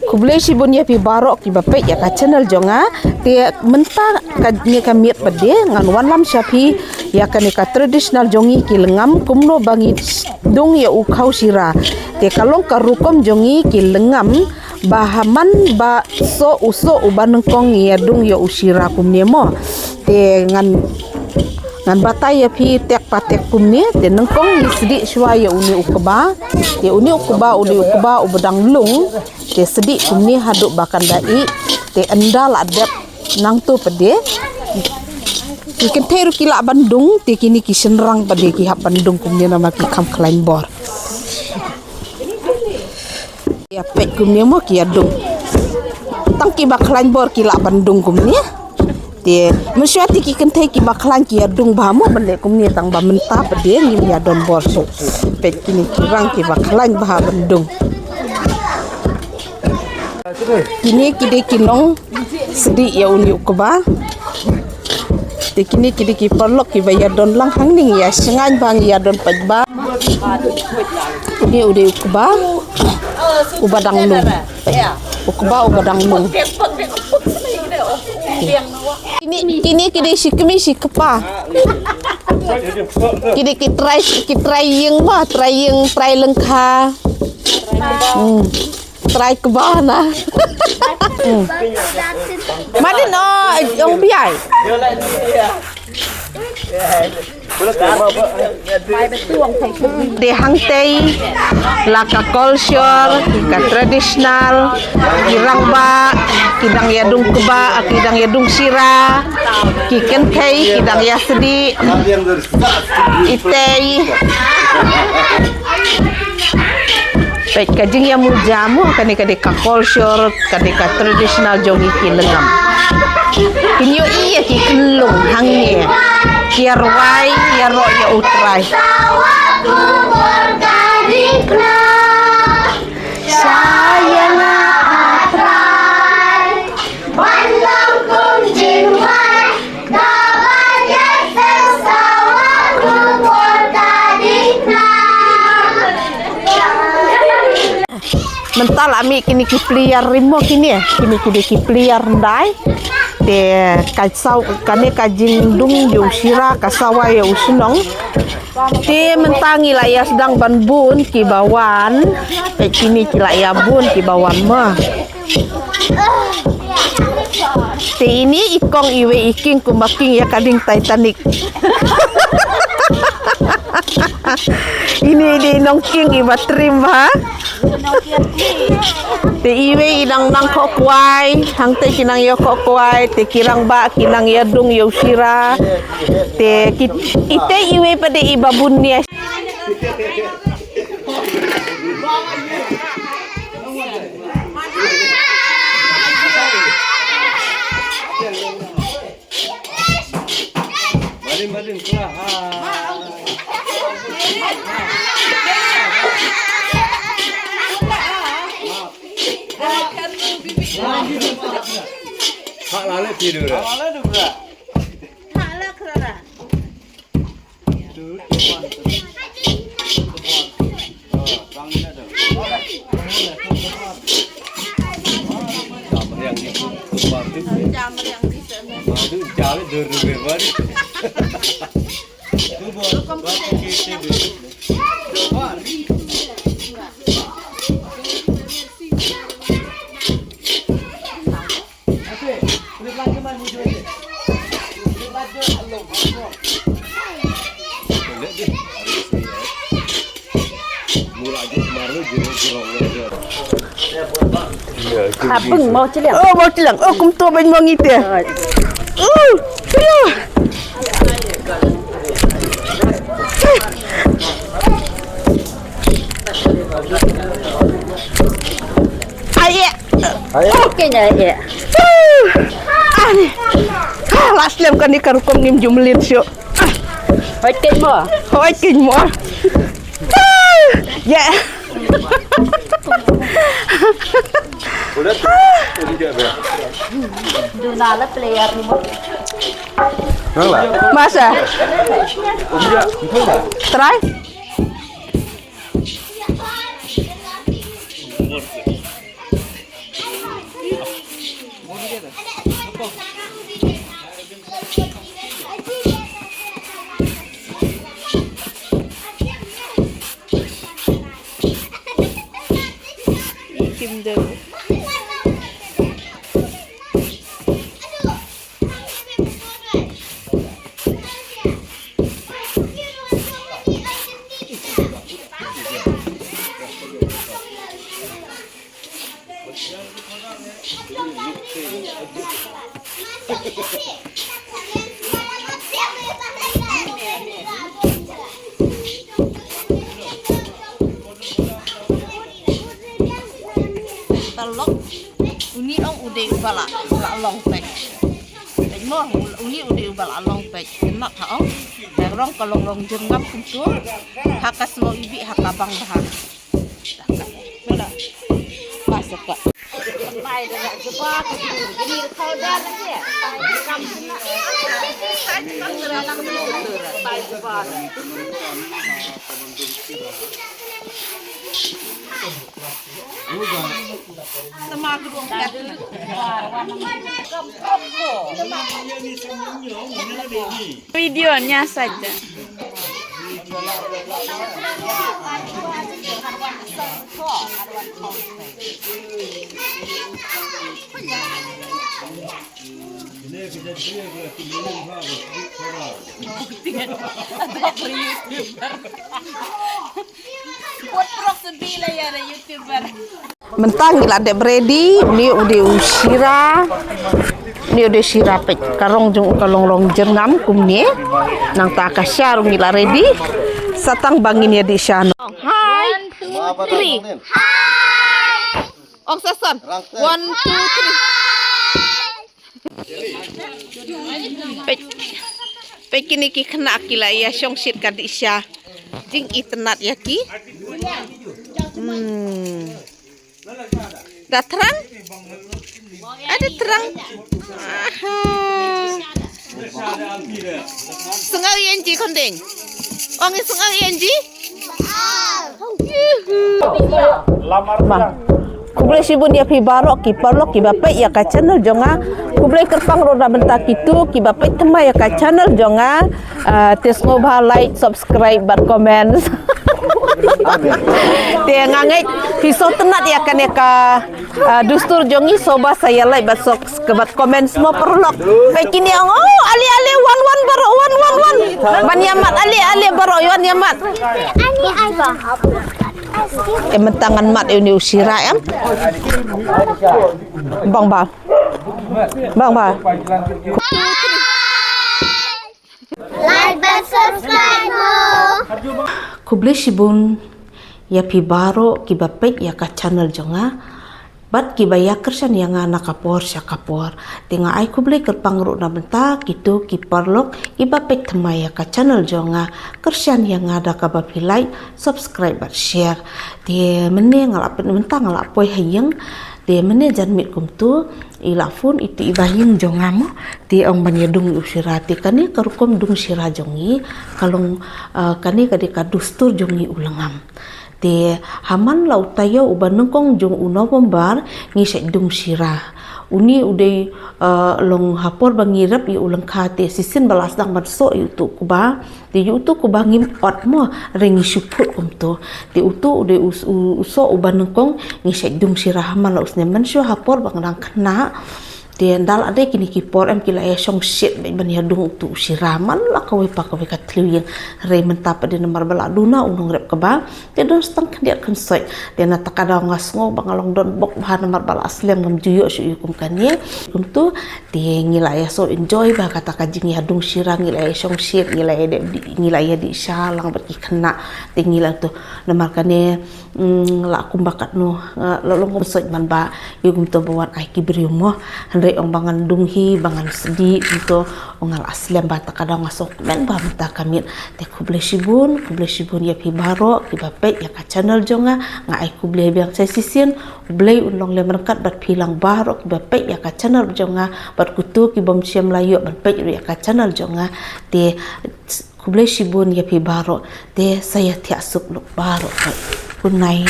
Kublai si bunya pi barok ki bapek ya ka channel jonga te menta ka ni ka miet pade ngan wanlam syapi ya ka ni ka traditional jongi ki lengam kumno bangi dong ya ukau sira te kalong ka rukom jongi ki lengam bahaman ba so uso uban kong ya dong ya usira kumne mo te ngan batai ya pi tek patek kumne te nengkong ni sedi shwa ya uni ukba te uni ukba ubadang lung te sedi kumni haduk bakan dai te endal adep nang tu pede ikan teru kila Bandung te kini ki senrang pede ki hap Bandung kumni nama ki kam klain bor ya pet kumni mo ki adung tang ki baklain bor kila Bandung kumni te mensyati ki kentai ki baklan ki adung bamu bende kumni tang ba menta pede ngim ya don bor so pet kini kirang ki baklan bah Bandung kini kide kinong sedi ya uni ukba te kini kide ki perlok ki bayar don lang hangning ya sengan bang ya don pajba ini udah ubadang nung ubadang nung kini kide si kemi si kepa kide ki try yang try lengka try ke bawah nah. Mana no yang biai. Di Hang Tei, laka culture, ika tradisional, kirang ba, kidang yadung keba, kidang yadung sira, kiken kei, kidang yasedi, itei. Baik kajing yang mujamu kanika culture kanika tradisional jongi ki lengam kinyo iya ki kelung hangnya ki arwai ya ro ya utrai saya na atrai walang kung jinwai dapat ya sesawa kubur kadikna mental ami kini ki pliar rimo kini ya kini ki pliar ndai te kaisau kane kajing dung yo sira kasawa ya usunong te mentangi lah ya sedang banbun ki bawan kini ki lah ya bun ki bawan mah te ini ikong iwe iking kumaking ya kading Titanic ini di nongking ibatrim ha te iwe inang nang kokwai hang te kinang yo kokwai te kirang ba kinang yadung yo sira te ite iwe pada ibabun niya Madin kelah hak lale tidur. Hak lale dulu. Hak lale kerana. Jamur yang di sana. Aduh, jalan dulu Abang mau celang. Oh, mau celang. Oh, kum tua ban mau ngite. Ayah. Okey dah ya. Ani. Last lem kan di karukom nim jumlin syuk. Hoi kin mo. Ya. Dunala player ni mo. Masa? Try? Kim dulu. Telok uni ong udah bala long pek. Mo uni udah bala long pek. Enak ha ong. Rong kalong rong jengap kuntu. Hakas lo ibi hakabang bahar. Mana? Masuk kak. Pai dah sebab ini kau dah ni. Kam kena. Kam terang dulu. Pai sebab. Sama gerung kat. Videonya saja. Buat prok sebilah ya YouTuber. Mentang gila dek ready, ni udah usira. Ni udah sira pek karong jung kalong rong jengam kumni. Nang tak kasyar gila ready. Satang bangin ya di syano. Hai. 1, 2, 3. Hai. Ong sason. 1, 2, 3. Pek kini ki kena kila ya syong shit kadi sya. Jing itenat ya ki. Dah terang? Ada terang? Aha. Sungai Yenji kondeng. Ongi sungai Yenji? Kublai sibun ya pi barok ki parlok ki bapak ya ka channel jonga kublai kerpang roda bentak itu ki bapak tema ya ka channel jonga tes ngobah like subscribe bar comment dia ngangai pisau tenat ya kan ya ka dustur jongi soba saya like bat kebat komen semua perlok baik ini oh ali wan baro wan ban yamat ali baro wan yamat ani aiba mentangan mat ini usira em bang like dan subscribe kublai sibun ya pi baro ki bapet ya ka channel jonga bat ki baya kersan yang anak kapor sya kapor tinga ai kublai kerpang ru na benta gitu ki parlok ki bapet thema ya ka channel jonga kersan yang ada ka bapi like subscribe bat share de mene ngalap benta ngalap poi hayang de mene jan mit kum tu ilafun iti ibaying jongamo ti ong banyedung usirati kani karukom dung sira jongi kalong kani kadika dustur jongi ulangam ti haman lau tayo uban nengkong jong uno bombar ngisek dung sira uni udai long hapor bangirap i ulang khate sisin balas dang matso yutu kuba ti yutu kuba ngim ot mo rengi suput kumto ti utu udai uso uban nengkong ngisek dung sira haman lau usne mansyo hapor bang dang kena ti dal ade kini kipor em kila ya song shit ban ya dung tu siraman la kawe pa kawe katliu yang re mentap de nomor bala duna unong rep keba ti don stang kan dia kan soi ti na takada ngasngo bangalong don bok bahan nomor bala aslem ngam juyo syu kum kanie kum tu ti ngila ya so enjoy ba kata kajing ya dung sirang ngila ya song shit ngila ya ngila ya di salang baki kena ti ngila tu nomor kanie la kum bakat no lolong soi man ba yu kum tu bawan ai kibriu mo ong bangan dunghi bangan sedih gitu ongal asliam bata kadang masuk men ba mata kamit te kublai sibun ya pi baro ki bapet ya ka channel jonga nga ai kublai biang saya sisin kublai unlong le merkat bat pilang baro ki bapet ya ka channel jonga bat kutu ki bom siam layu bat pet ya ka channel jonga te kublai sibun ya pi baro te saya tiak suk luk baro good night.